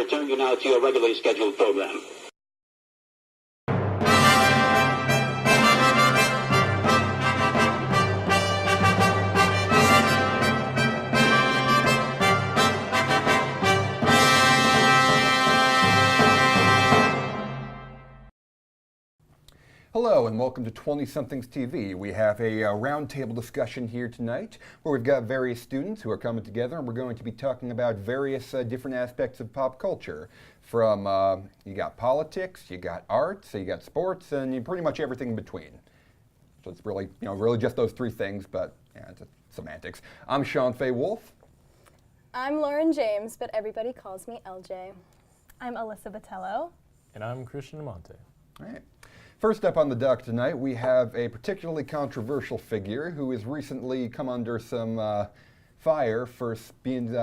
return you now to your regularly scheduled program. Hello and welcome to 20SomethingsTV. We have a roundtable discussion here tonight where we've got various students who are coming together and we're going to be talking about various different aspects of pop culture. From, you got politics, you got arts, you got sports, and you pretty much everything in between. So it's really, really just those three things, but yeah, it's semantics. I'm Sean Fay Wolf. I'm Lauren James, but everybody calls me LJ. I'm Alyssa Botello. And I'm Christian Amante. All right. First up on the dock tonight, we have a particularly controversial figure who has recently come under some fire for being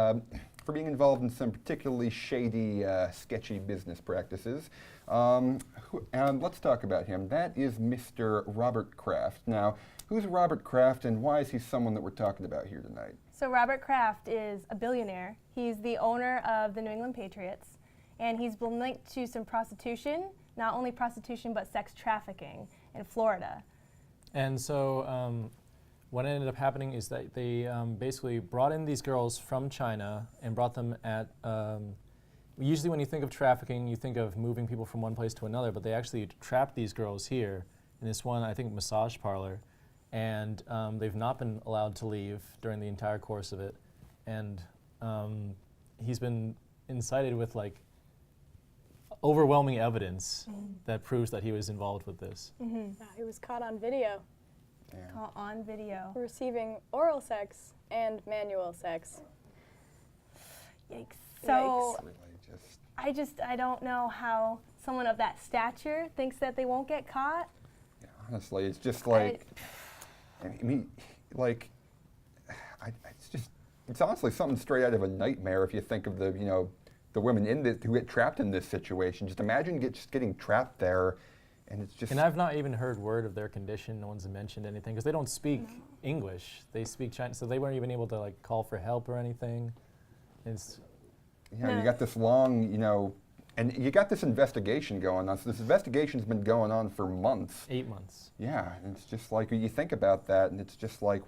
involved in some particularly shady, sketchy business practices. And let's talk about him. That is Mr. Robert Kraft. Now, who's Robert Kraft and why is he someone that we're talking about here tonight? So Robert Kraft is a billionaire. He's the owner of the New England Patriots, and he's been linked to some prostitution. Not only prostitution, but sex trafficking in Florida. And so what ended up happening is that they basically brought in these girls from China and brought them at, usually when you think of trafficking, you think of moving people from one place to another, but they actually trapped these girls here in this one, I think, massage parlor, and they've not been allowed to leave during the entire course of it. And he's been incited with overwhelming evidence that proves that he was involved with this. Yeah, he was caught on video. Yeah. Caught on video. Receiving oral sex and manual sex. Yikes. So, I don't know how someone of that stature thinks that they won't get caught. Yeah, honestly, it's just like, it's honestly something straight out of a nightmare if you think of the, the women who get trapped in this situation. Just imagine just getting trapped there, and it's just. And I've not even heard word of their condition. No one's mentioned anything because they don't speak English. They speak Chinese, so they weren't even able to call for help or anything. It's. You got this long, and you got this investigation going on. So this investigation's been going on for months. 8 months. Yeah, and it's just like you think about that, and it's just like,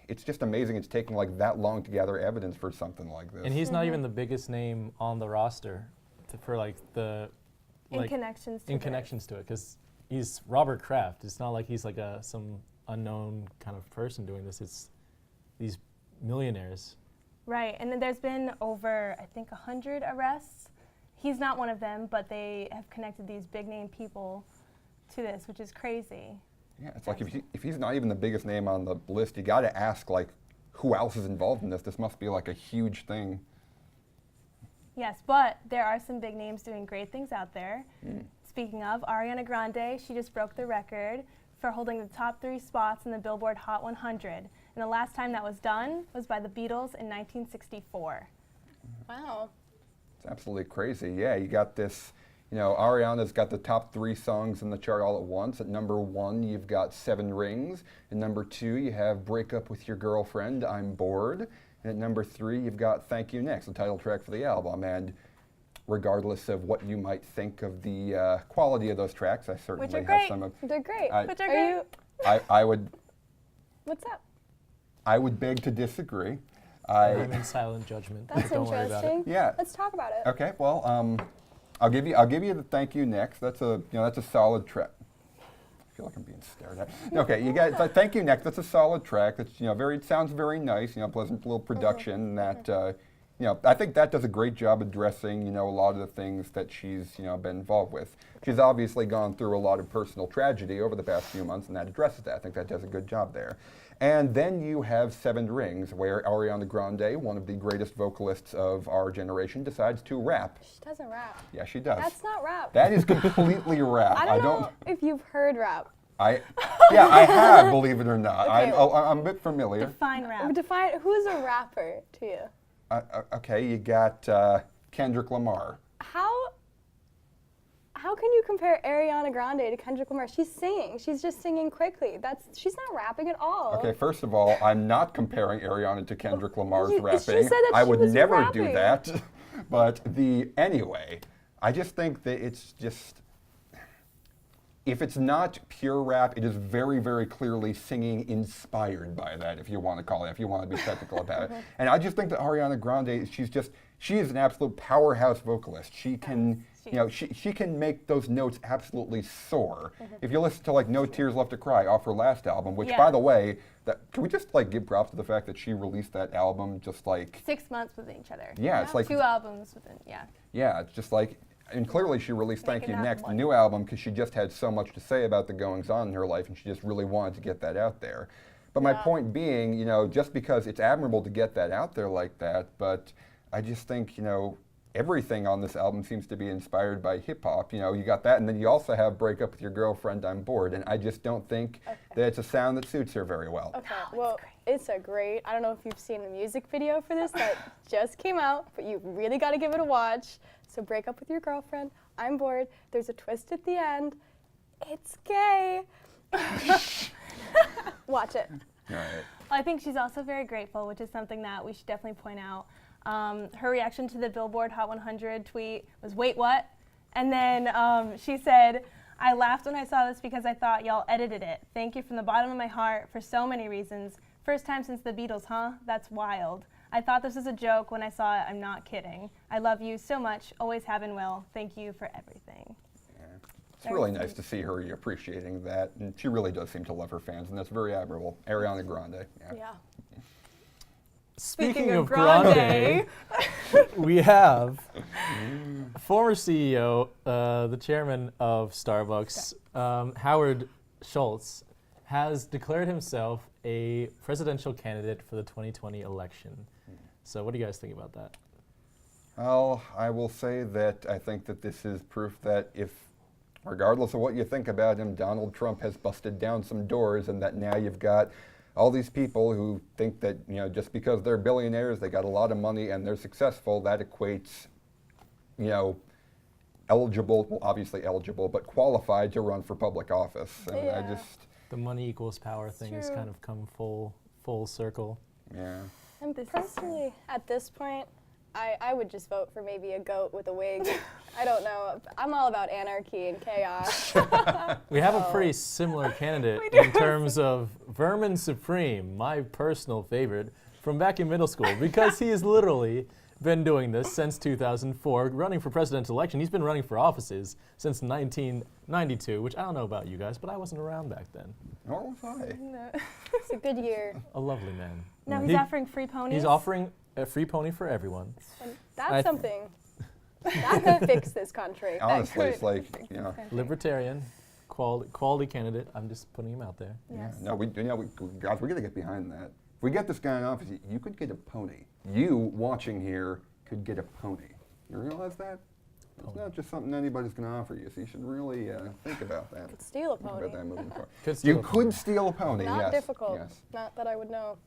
it's just amazing it's taking that long to gather evidence for something like this. And he's not even the biggest name on the roster in connections to it, because he's Robert Kraft. It's not like he's some unknown kind of person doing this. It's these millionaires. Right, and then there's been over, I think, 100 arrests. He's not one of them, but they have connected these big name people to this, which is crazy. Yeah, it's like if he's not even the biggest name on the list, you got to ask who else is involved in this. This must be a huge thing. Yes, but there are some big names doing great things out there. Speaking of, Ariana Grande, she just broke the record for holding the top 3 spots in the Billboard Hot 100. And the last time that was done was by the Beatles in 1964. Wow. It's absolutely crazy. Yeah, you got this. Ariana's got the top 3 songs in the chart all at once. At number 1, you've got 7 Rings. At number 2, you have Break Up With Your Girlfriend, I'm Bored. And at number 3, you've got Thank You Next, the title track for the album. And regardless of what you might think of the quality of those tracks, I certainly have some of. They're great. Which are great. I would. What's up? I would beg to disagree. I'm in silent judgment. That's Don't worry about it. interesting. Yeah. Let's talk about it. Okay. Well, I'll give you the Thank You Next. That's a solid track. I feel like I'm being stared at. Okay, you got Thank You Next. That's a solid track. That's it sounds very nice. Pleasant little production. That I think that does a great job addressing a lot of the things that she's been involved with. She's obviously gone through a lot of personal tragedy over the past few months, and that addresses that. I think that does a good job there. And then you have 7 Rings, where Ariana Grande, one of the greatest vocalists of our generation, decides to rap. She doesn't rap. Yeah, she does. That's not rap. That is completely rap. I don't know if you've heard rap. I have, believe it or not. Okay. I'm a bit familiar. Define rap. Who's a rapper to you? Okay, you got Kendrick Lamar. How can you compare Ariana Grande to Kendrick Lamar? She's singing. She's just singing quickly. She's not rapping at all. Okay, first of all, I'm not comparing Ariana to Kendrick Lamar's rapping. She said that I she would was never rapping. do that. But anyway, I just think that it's just, if it's not pure rap, it is very, very clearly singing inspired by that, if you want to call it, if you want to be technical about it. And I just think that Ariana Grande, she is an absolute powerhouse vocalist. She can, she can make those notes absolutely soar. If you listen to like No Tears Left to Cry off her last album, which by the way, can we just like give props to the fact that she released that album just like 6 months within each other. Yeah, it's like 2 albums within, Yeah, it's just like, and clearly she released Thank You Next, the new album, because she just had so much to say about the goings-on in her life, and she just really wanted to get that out there. But my point being, just because it's admirable to get that out there like that, but I just think, everything on this album seems to be inspired by hip-hop. You got that, and then you also have Break Up With Your Girlfriend, I'm Bored, and I just don't think that it's a sound that suits her very well. Okay, well, it's a great, I don't know if you've seen the music video for this that just came out, but you really got to give it a watch. So Break Up With Your Girlfriend, I'm Bored, there's a twist at the end, it's gay. Watch it. All right. Well, I think she's also very grateful, which is something that we should definitely point out. Her reaction to the Billboard Hot 100 tweet was, "Wait, what?" And then she said, "I laughed when I saw this because I thought y'all edited it. Thank you from the bottom of my heart for so many reasons. First time since the Beatles, huh? That's wild. I thought this was a joke when I saw it. I'm not kidding. I love you so much. Always have and will. Thank you for everything." Yeah. It's really nice to see her appreciating that, and she really does seem to love her fans, and that's very admirable. Ariana Grande. Yeah. Speaking of Grande, we have former CEO, the chairman of Starbucks, Howard Schultz, has declared himself a presidential candidate for the 2020 election. So what do you guys think about that? Well, I will say that I think that this is proof that regardless of what you think about him, Donald Trump has busted down some doors, and that now you've got all these people who think that, just because they're billionaires, they got a lot of money and they're successful, that equates, eligible, well, obviously eligible, but qualified to run for public office. And I just... The money equals power thing has kind of come full circle. Yeah. And personally, at this point, I would just vote for maybe a goat with a wig. I don't know. I'm all about anarchy and chaos. We have a pretty similar candidate in terms of Vermin Supreme, my personal favorite from back in middle school, because he has literally been doing this since 2004, running for presidential election. He's been running for offices since 1992, which I don't know about you guys, but I wasn't around back then. Nor was I. No. It's a good year. A lovely man. Now he's offering free ponies. He's offering a free pony for everyone. And that's something that could fix this country. Honestly, it's like, Libertarian, quality candidate. I'm just putting him out there. Yes. No, guys, we got to get behind that. If we get this guy in office, you could get a pony. You watching here could get a pony. You realize that? It's not just something anybody's going to offer you, so you should really think about that. Could steal a Think pony. about that moving forward. You could steal a pony, Not yes. difficult. Yes. Not that I would know.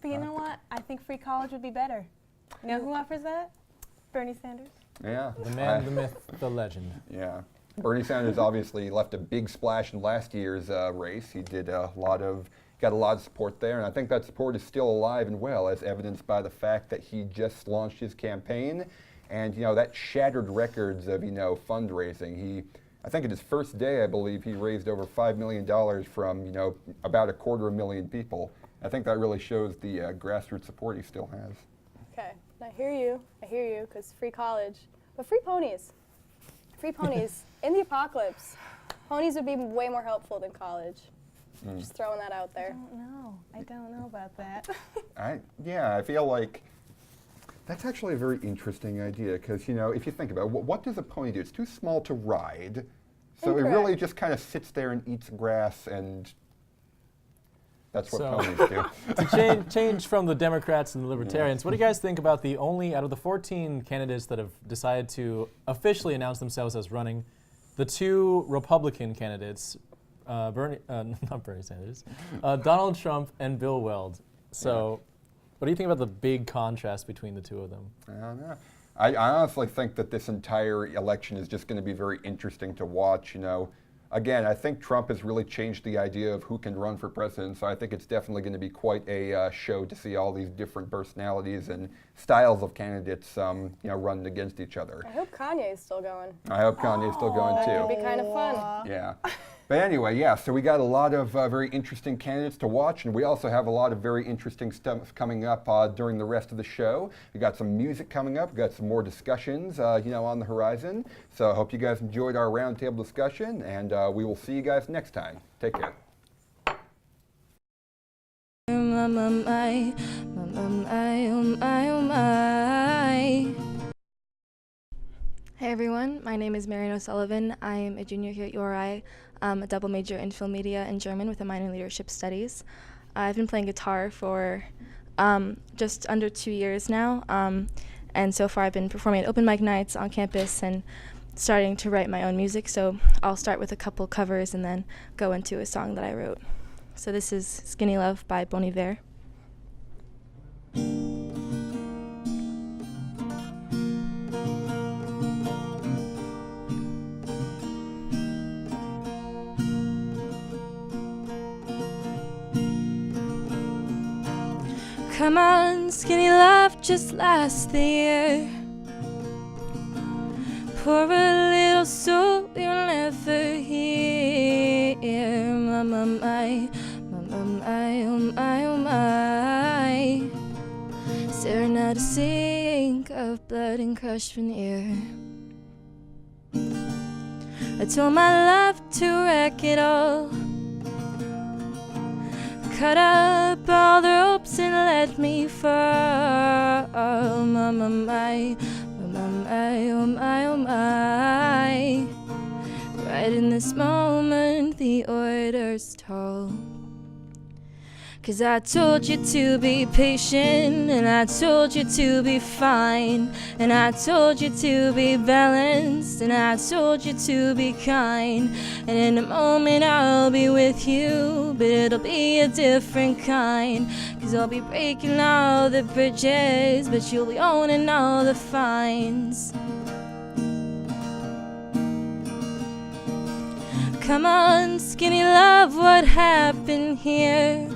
But you know what? I think free college would be better. You know who offers that? Bernie Sanders. Yeah. The man, the myth, the legend. Yeah. Bernie Sanders obviously left a big splash in last year's race. He got a lot of support there, and I think that support is still alive and well, as evidenced by the fact that he just launched his campaign, and that shattered records of fundraising. I think at his first day, I believe, he raised over $5 million from about 250,000 people. I think that really shows the grassroots support he still has. Okay, I hear you, because free college. But free ponies. Free ponies. In the apocalypse, ponies would be way more helpful than college. Just throwing that out there. I don't know about that. I feel like that's actually a very interesting idea, because, if you think about it, what does a pony do? It's too small to ride, so it really just kind of sits there and eats grass, and that's what ponies do. To change from the Democrats and the Libertarians, what do you guys think about out of the 14 candidates that have decided to officially announce themselves as running, the 2 Republican candidates, not Bernie Sanders, Donald Trump and Bill Weld. So what do you think about the big contrast between the two of them? I don't know. I honestly think that this entire election is just going to be very interesting to watch. again, I think Trump has really changed the idea of who can run for president, so I think it's definitely going to be quite a show to see all these different personalities and styles of candidates running against each other. I hope Kanye's still going. I hope Kanye's still going That too. would be kind of fun. Yeah. But anyway, yeah, so we got a lot of very interesting candidates to watch, and we also have a lot of very interesting stuff coming up during the rest of the show. We got some music coming up, we got some more discussions, on the horizon. So I hope you guys enjoyed our roundtable discussion, and we will see you guys next time. Take care. Hey everyone, my name is Marion O'Sullivan. I am a junior here at URI, a double major in film media and German with a minor in leadership studies. I've been playing guitar for just under 2 years now, and so far I've been performing at open mic nights on campus and starting to write my own music, so I'll start with a couple covers and then go into a song that I wrote. So this is Skinny Love by Bon Iver. Come on, skinny love, just last the year. Pour a little so you'll never hear. My, my, oh my, oh my. Serenade, sink of blood and crushed veneer. I told my love to wreck it all. Cut up all the ropes and let me fall. My, my, my, oh my, oh my. Right in this moment, the order's tall. 'Cause I told you to be patient, and I told you to be fine, and I told you to be balanced, and I told you to be kind. And in a moment I'll be with you, but it'll be a different kind. 'Cause I'll be breaking all the bridges, but you'll be owning all the fines. Come on, skinny love, what happened here?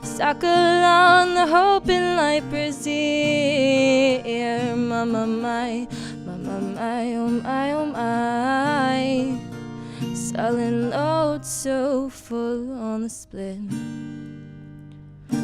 Stuck along the hope in light brazier. My, my, my, oh my, oh my. Selling loads so full on the split.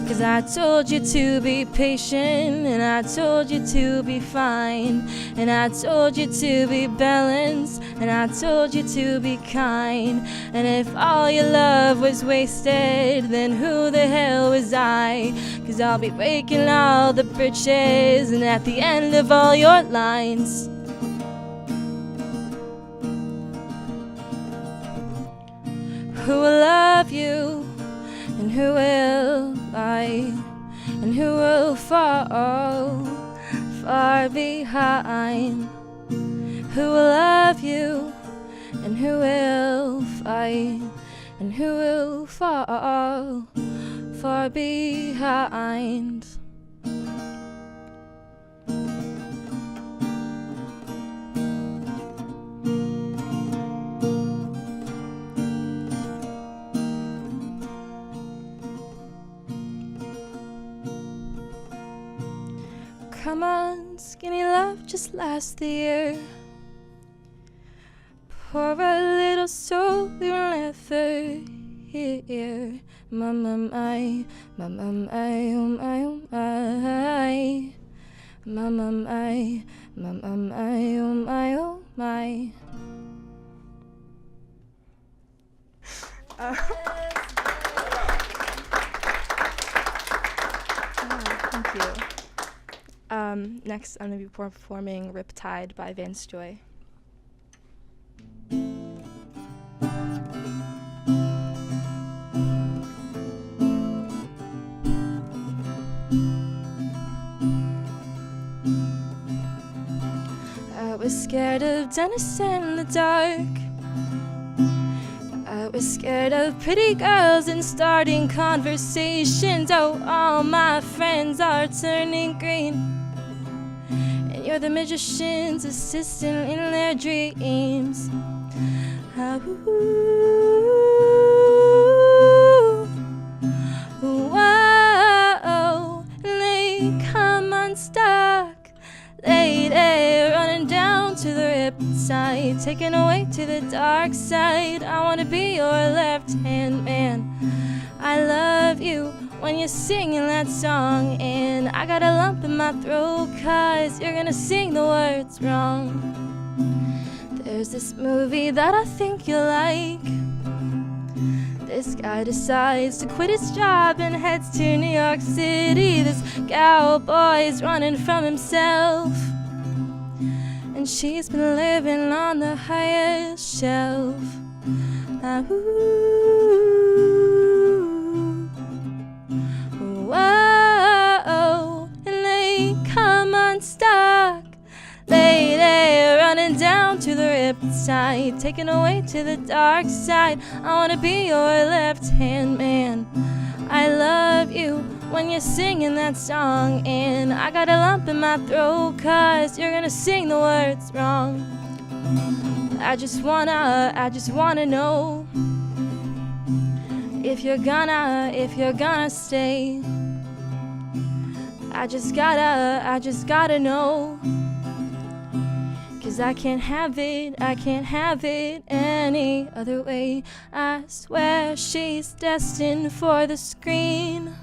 'Cause I told you to be patient, and I told you to be fine, and I told you to be balanced, and I told you to be kind. And if all your love was wasted, then who the hell was I? 'Cause I'll be breaking all the bridges, and at the end of all your lines, who will love you, and who will lie, and who will fall far behind? Who will love you, and who will fight, and who will fall far behind? Come on, skinny love, just last the year. Pour a little so you'll never hear. My, my, my, my, my, oh my, oh my. My, my, my, my, my, oh my, oh my. Thank you. Next, I'm going to be performing Riptide by Vance Joy. I was scared of Dennis in the dark. I was scared of pretty girls and starting conversations. Oh, all my friends are turning green. You're the magician's assistant in their dreams. Ah, ooh, whoa, they come unstuck. Lady, running down to the riptide, taken away to the dark side. I wanna be your left-hand man. I love you when you're singing that song, and I got a lump in my throat 'cause you're gonna sing the words wrong. There's this movie that I think you like. This guy decides to quit his job and heads to New York City. This cowboy's running from himself, and she's been living on the highest shelf. Ah, ooh, whoa, and they come unstuck. Lady, running down to the riptide, taken away to the dark side. I wanna be your left-hand man. I love you when you're singing that song, and I got a lump in my throat 'cause you're gonna sing the words wrong. I just wanna know if you're gonna stay. I just gotta know. 'Cause I can't have it any other way. I swear she's destined for the screen.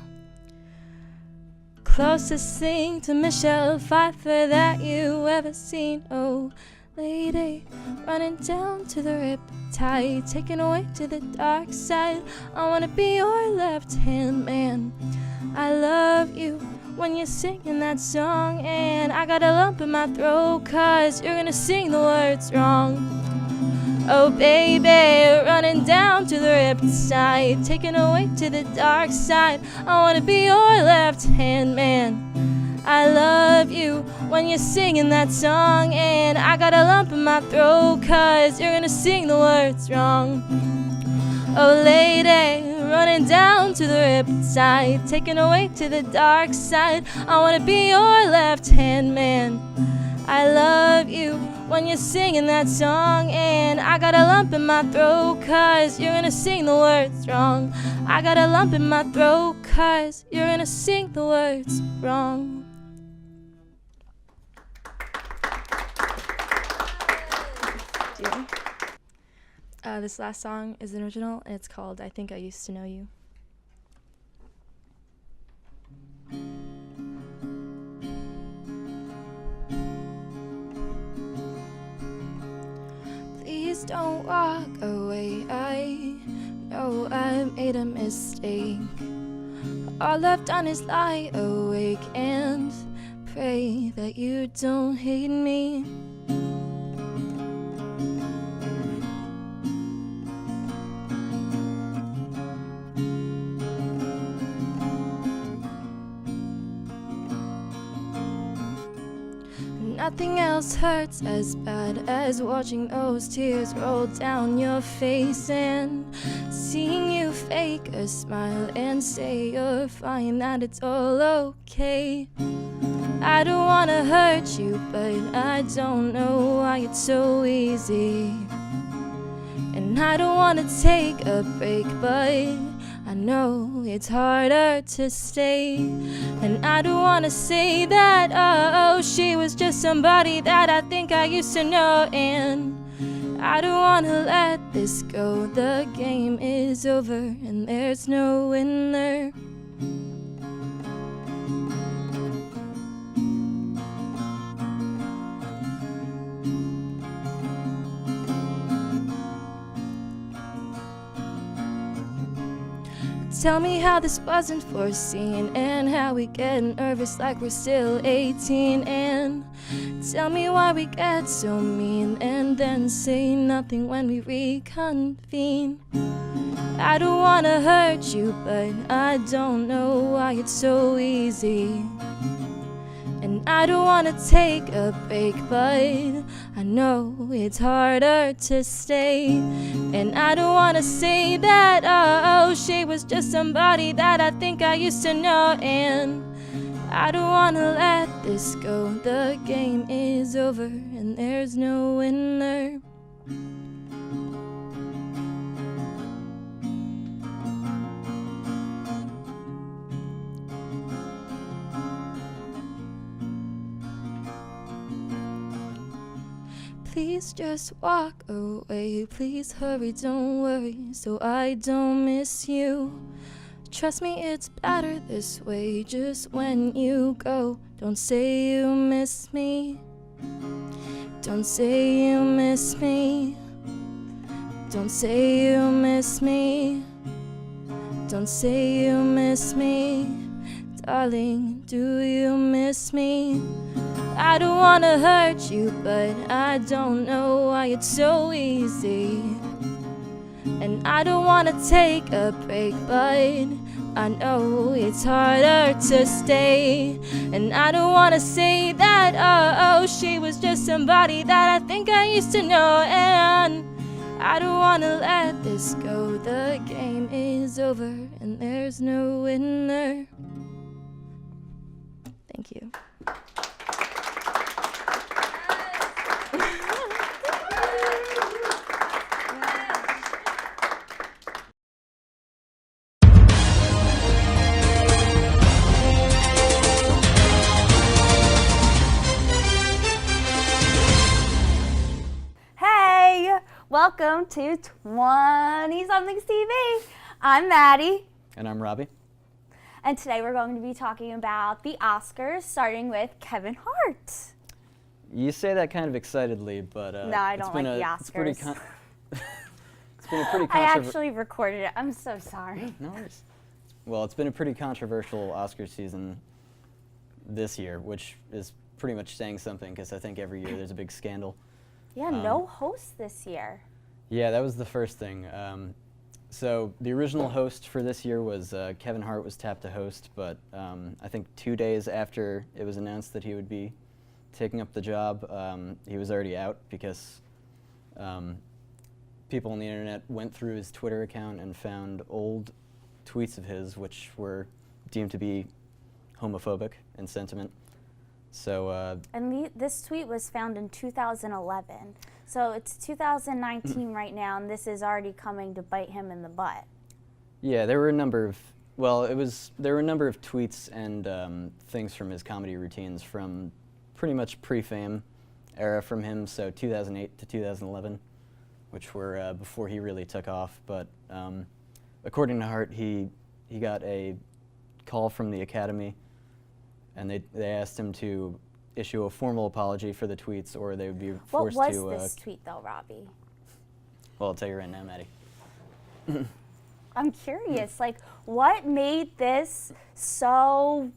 Closest thing to Michelle Pfeiffer that you ever seen. Oh, lady, running down to the riptide, taken away to the dark side. I wanna be your left-hand man. I love you when you're singing that song, and I got a lump in my throat 'cause you're gonna sing the words wrong. Oh baby, running down to the riptide, taken away to the dark side. I wanna be your left-hand man. I love you when you're singing that song, and I got a lump in my throat 'cause you're gonna sing the words wrong. Oh lady, running down to the riptide, taken away to the dark side. I wanna be your left-hand man. I love you when you're singing that song, and I got a lump in my throat 'cause you're gonna sing the words wrong. I got a lump in my throat 'cause you're gonna sing the words wrong. This last song is an original, and it's called I Think I Used to Know You. Please don't walk away, I know I made a mistake. All I've done is lie awake and pray that you don't hate me. Nothing else hurts as bad as watching those tears roll down your face and seeing you fake a smile and say you're fine, that it's all okay. I don't wanna hurt you, but I don't know why it's so easy. And I don't wanna take a break, but I know it's harder to stay. And I don't wanna say that, oh, she was just somebody that I think I used to know. And I don't wanna let this go. The game is over and there's no winner. Tell me how this wasn't foreseen, and how we get nervous like we're still 18. And tell me why we get so mean and then say nothing when we reconvene. I don't wanna hurt you, but I don't know why it's so easy. And I don't wanna take a break, but I know it's harder to stay. And I don't wanna say that, oh, she was just somebody that I think I used to know. And I don't wanna let this go. The game is over and there's no winner. please just walk away. Please hurry, don't worry, so I don't miss you. Trust me, it's better this way. Just when you go, don't say you miss me. Don't say you miss me. Don't say you miss me. Don't say you miss me. Darling, do you miss me? I don't wanna hurt you, but I don't know why it's so easy. And I don't wanna take a break, but I know it's harder to stay. And I don't wanna say that, oh, she was just somebody that I think I used to know. And I don't wanna let this go. The game is over and there's no winner. Thank you. Hey, welcome to 20-somethings TV. I'm Maddie. And I'm Robbie. And today we're going to be talking about the Oscars, starting with Kevin Hart. You say that kind of excitedly, but No, I don't like the Oscars. It's been a pretty I actually recorded it. I'm so sorry. No worries. Well, it's been a pretty controversial Oscar season this year, which is pretty much saying something because I think every year there's a big scandal. Yeah, no host this year. Yeah, that was the first thing. So the original host for this year was Kevin Hart was tapped to host, but I think 2 days after it was announced that he would be taking up the job, he was already out because people on the internet went through his Twitter account and found old tweets of his which were deemed to be homophobic in sentiment. So And this tweet was found in 2011. So it's 2019 right now, and this is already coming to bite him in the butt. yeah, there were a number of there were a number of tweets and things from his comedy routines from pretty much pre-fame era from him, so 2008 to 2011, which were before he really took off. But according to Hart, he got a call from the Academy, and they asked him to issue a formal apology for the tweets, or they would be forced to. What was this tweet, though, Robbie? Well, I'll tell you right now, Maddie. I'm curious, like, what made this so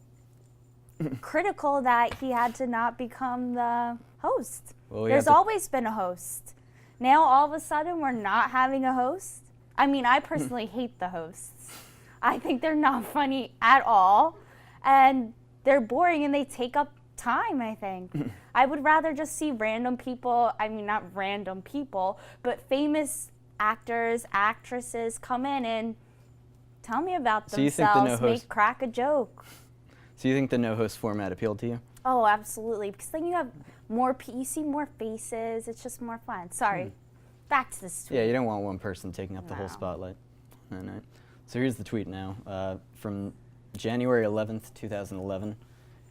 critical that he had to not become the host? Well, There's always been a host. Now, all of a sudden, we're not having a host? I mean, I personally hate the hosts. I think they're not funny at all, and they're boring, and they take up time, I think. I would rather just see random people, I mean, not random people, but famous actors, actresses come in and tell me about So you think the themselves, no-host- crack a joke. So you think the no-host format appealed to you? Oh, absolutely, because then you have more, you see more faces, it's just more fun. Sorry, back to this tweet. Yeah, you don't want one person taking up the whole No. spotlight. No, no. So here's the tweet now, from January 11th, 2011.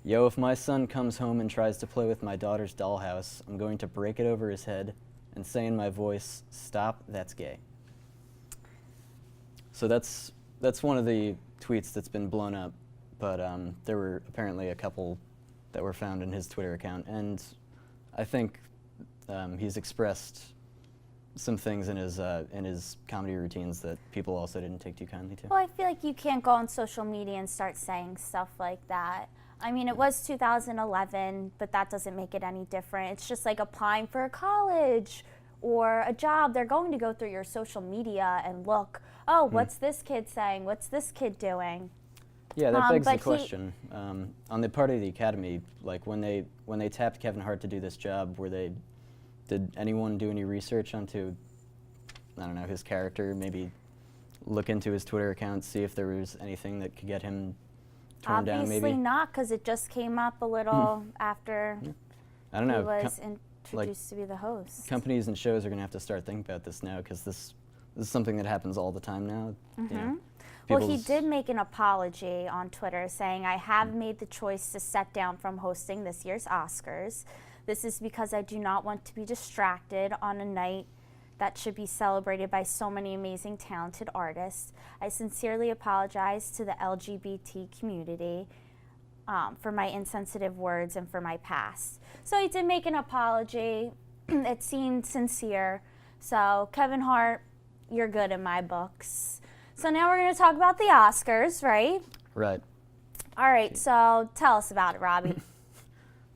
Yo, if my son comes home and tries to play with my daughter's dollhouse, I'm going to break it over his head and say in my voice, "Stop, that's gay." So that's one of the tweets that's been blown up, but there were apparently a couple that were found in his Twitter account, and I think he's expressed some things in his comedy routines that people also didn't take too kindly to. Well, I feel like you can't go on social media and start saying stuff like that. I mean, it was 2011, but that doesn't make it any different. It's just like applying for a college or a job. They're going to go through your social media and look, oh, what's this kid saying? What's this kid doing? Yeah, that begs the but question. On the part of the Academy, like when they tapped Kevin Hart to do this job, did anyone do any research onto, I don't know, his character? Maybe look into his Twitter account, see if there was anything that could get him torn down, maybe? Obviously not, because it just came up a little after I don't he know. was introduced to be the host. Companies and shows are going to have to start thinking about this now, because this is something that happens all the time now. You know, Well, he people's- did make an apology on Twitter saying, I have made the choice to step down from hosting this year's Oscars. This is because I do not want to be distracted on a night that should be celebrated by so many amazing, talented artists. I sincerely apologize to the LGBT community for my insensitive words and for my past. So he did make an apology. It seemed sincere. So Kevin Hart, you're good in my books. So now we're going to talk about the Oscars, right? Right. All right, so tell us about it, Robbie.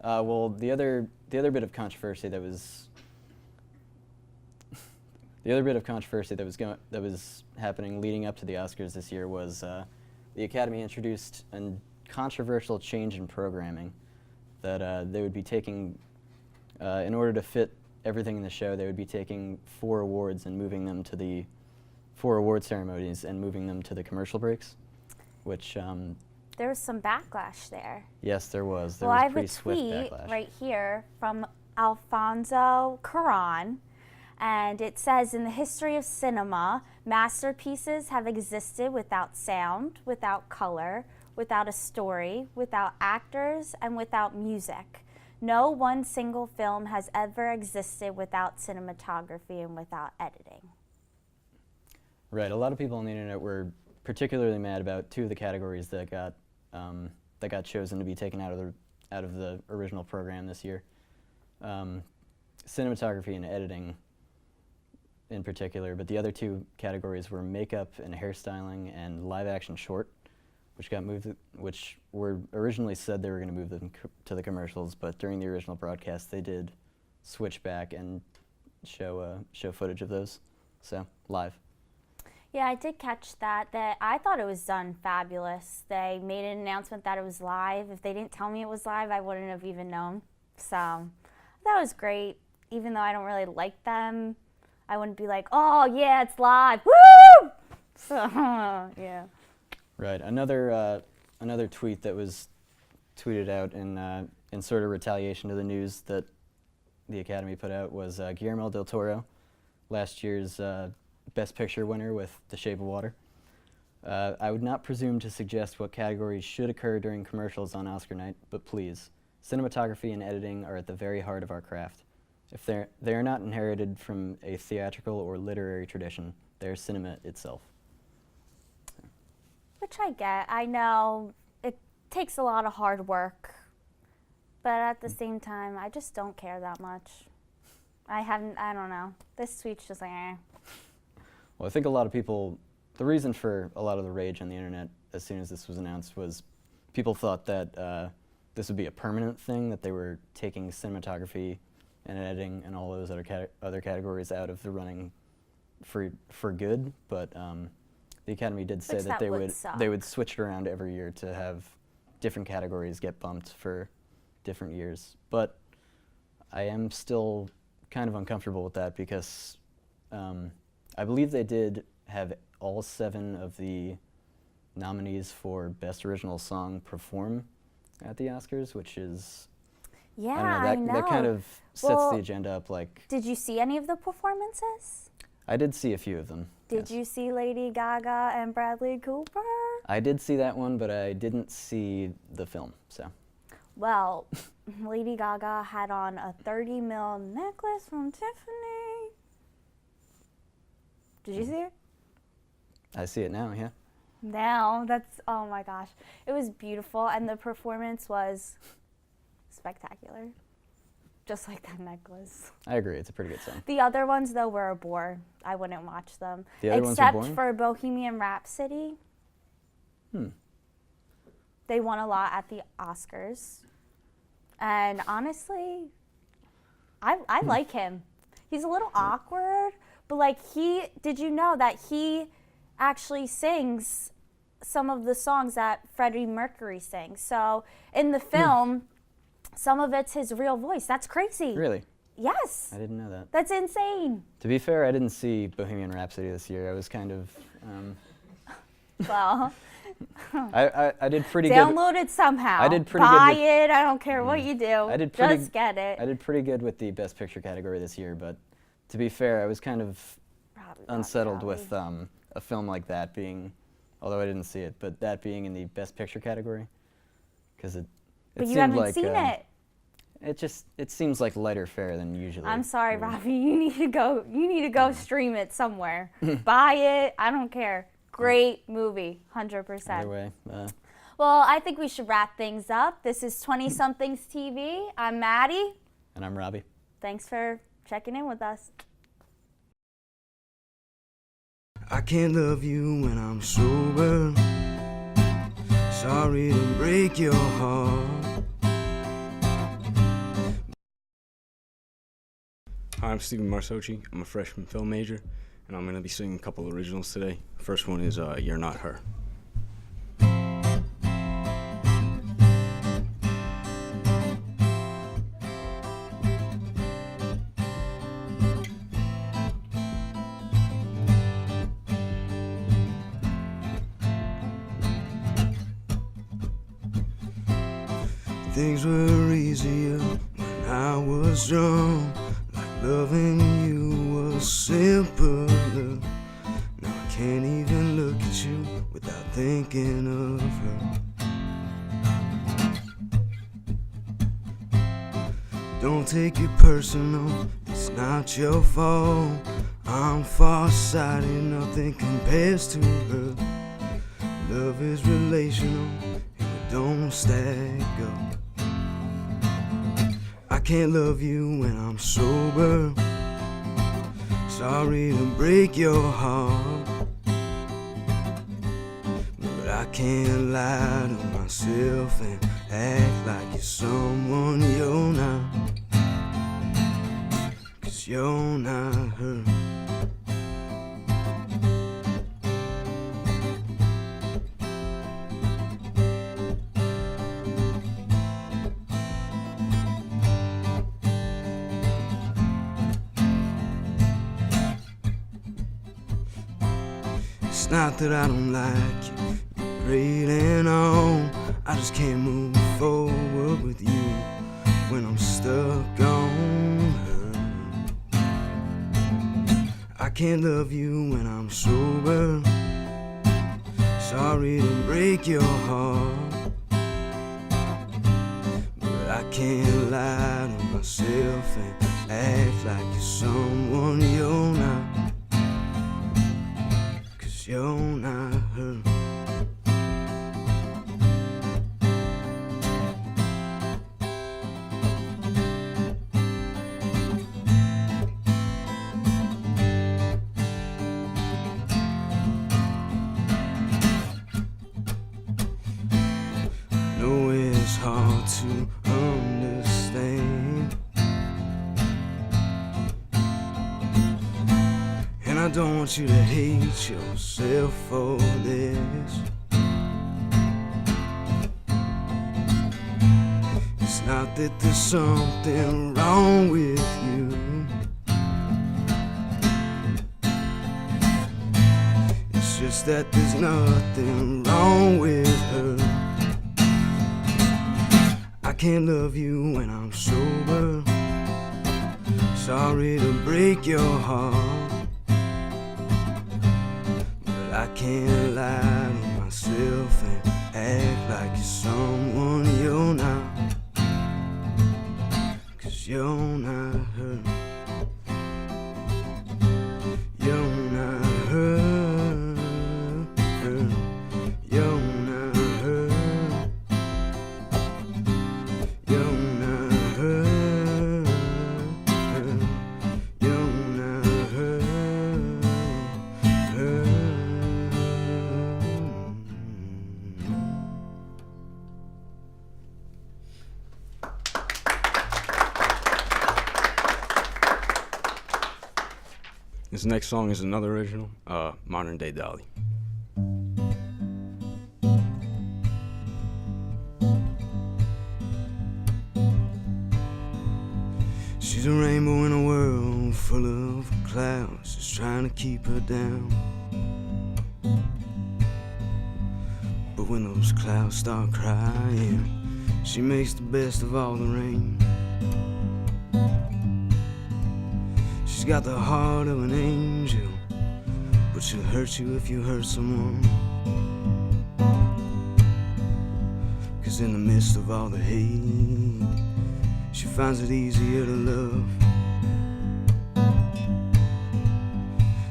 Well, the other bit of controversy that was that was happening leading up to the Oscars this year was the Academy introduced a controversial change in programming that they would be taking in order to fit everything in the show. They would be taking 4 awards and moving them to the 4 award ceremonies and moving them to the commercial breaks, which There was some backlash there. yes, there was. There Well, I was have a pretty swift tweet backlash. right here from Alfonso Cuarón, and it says, in the history of cinema, masterpieces have existed without sound, without color, without a story, without actors, and without music. No one single film has ever existed without cinematography and without editing. Right. A lot of people on the internet were particularly mad about 2 of the categories that got chosen to be taken out of the original program this year. Cinematography and editing in particular, but the other 2 categories were makeup and hairstyling and live action short, which were originally said they were going to move them to the commercials, but during the original broadcast they did switch back and show footage of those, so live. Yeah, I did catch that. I thought it was done fabulous. They made an announcement that it was live. If they didn't tell me it was live, I wouldn't have even known. So that was great. Even though I don't really like them, I wouldn't be like, oh yeah, it's live, woo! So yeah. Right. Another tweet that was tweeted out in sort of retaliation to the news that the Academy put out was Guillermo del Toro, last year's Best Picture winner with The Shape of Water. I would not presume to suggest what categories should occur during commercials on Oscar night, but please, cinematography and editing are at the very heart of our craft. If they are not inherited from a theatrical or literary tradition, they are cinema itself. Which I get. I know it takes a lot of hard work, but at the same time, I just don't care that much. I don't know. This tweet's just like, eh. Well, I think a lot of people, the reason for a lot of the rage on the internet as soon as this was announced was people thought that this would be a permanent thing, that they were taking cinematography and editing and all those other categories out of the running for good, but the Academy did say that they would switch it around every year to have different categories get bumped for different years. But I am still kind of uncomfortable with that because I believe they did have all 7 of the nominees for Best Original Song perform at the Oscars, which is, Yeah, I don't know, that kind of sets Well, the agenda up like... Did you see any of the performances? I did see a few of them. Did you see Lady Gaga and Bradley Cooper? I did see that one, but I didn't see the film, so... Well, Lady Gaga had on a 30 mil necklace from Tiffany. Did you see it? I see it now, yeah. Now, oh my gosh. It was beautiful, and the performance was spectacular. Just like that necklace. I agree, it's a pretty good song. The other ones, though, were a bore. I wouldn't watch them. The other ones were boring? Except for Bohemian Rhapsody. They won a lot at the Oscars. And honestly, I like him. He's a little awkward, but like did you know that he actually sings some of the songs that Freddie Mercury sings? So in the film, some of it's his real voice. That's crazy. Really? Yes. I didn't know that. That's insane. To be fair, I didn't see Bohemian Rhapsody this year. I was kind of... Well, I did pretty good. download it somehow. I did pretty Buy good it. I don't care what you do. I did Just get it. I did pretty good with the Best Picture category this year, but to be fair, I was kind of unsettled with a film like that being, although I didn't see it, but that being in the Best Picture category, because it But you seemed haven't like, seen it. It seems like lighter fare than usually. I'm sorry, Robbie. You need to go stream it somewhere. Buy it. I don't care. Great movie, 100%. Either way. Well, I think we should wrap things up. This is 20-somethings TV. I'm Maddie. And I'm Robbie. Thanks for checking in with us. I can't love you when I'm sober. Sorry to break your heart. Hi, I'm Stevie Marsocci. I'm a freshman film major, and I'm going to be singing a couple originals today. First one is You're Not Her. Things were easier when I was young. Loving you was simpler. Now I can't even look at you without thinking of her. Don't take it personal, it's not your fault. I'm farsighted, nothing compares to her. Love is relational, and we don't stack up. I can't love you when I'm sober. Sorry to break your heart, but I can't lie to myself and act like you're someone you're not. 'Cause you're not her. It's not that I don't like you, you're great and all. I just can't move forward with you when I'm stuck on her. I can't love you when I'm sober. Sorry to break your heart, but I can't lie to myself and act like you're someone you're not. You're not her. I know it's hard to understand, and I don't want you to hate yourself for this. It's not that there's something wrong with you. It's just that there's nothing wrong with her. I can't love you when I'm sober. Sorry to break your heart, I can't lie to myself and act like you're someone you're not. 'Cause you're not her. You're not her. You're not her. You're not her. You're not her. This next song is another original, Modern Day Dolly. She's a rainbow in a world full of clouds, just trying to keep her down. But when those clouds start crying, she makes the best of all the rain. She's got the heart of an angel, but she'll hurt you if you hurt someone. 'Cause in the midst of all the hate, she finds it easier to love.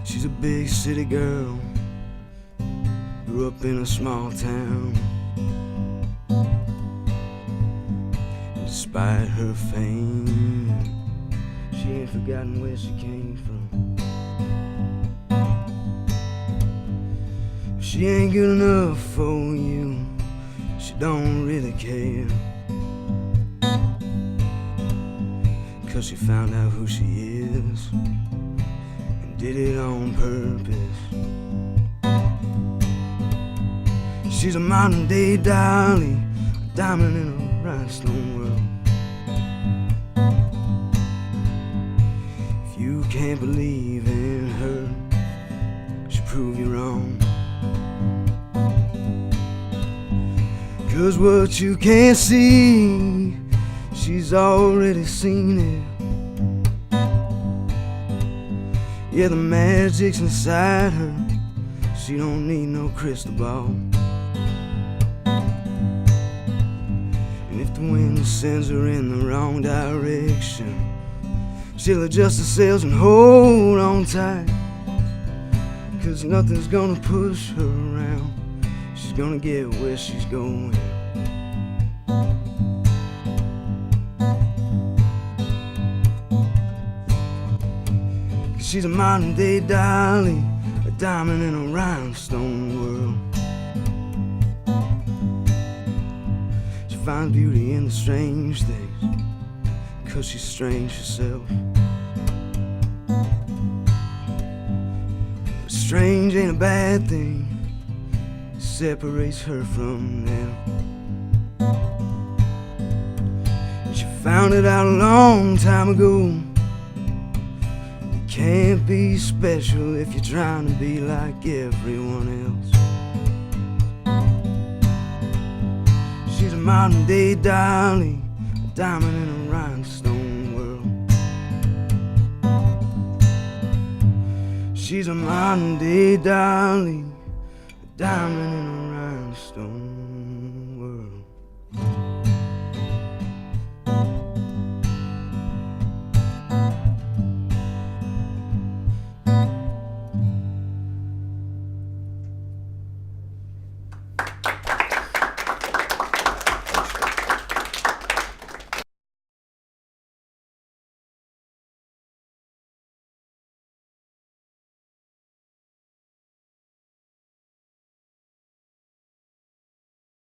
She's a big city girl, grew up in a small town. And despite her fame, she ain't forgotten where she came from. She ain't good enough for you, she don't really care. 'Cause she found out who she is and did it on purpose. She's a modern day Dolly, a diamond in a rhinestone world. If you can't believe in her, she'll prove you wrong. 'Cause what you can't see, she's already seen it. Yeah, the magic's inside her, she don't need no crystal ball. And if the wind sends her in the wrong direction, she'll adjust the sails and hold on tight. 'Cause nothing's gonna push her around, she's gonna get where she's going. She's a modern day Dolly, a diamond in a rhinestone world. She finds beauty in the strange things, 'cause she's strange herself. But strange ain't a bad thing, it separates her from them. And she found it out a long time ago. Can't be special if you're trying to be like everyone else. She's a modern day Dolly, a diamond in a rhinestone world. She's a modern day Dolly, a diamond in a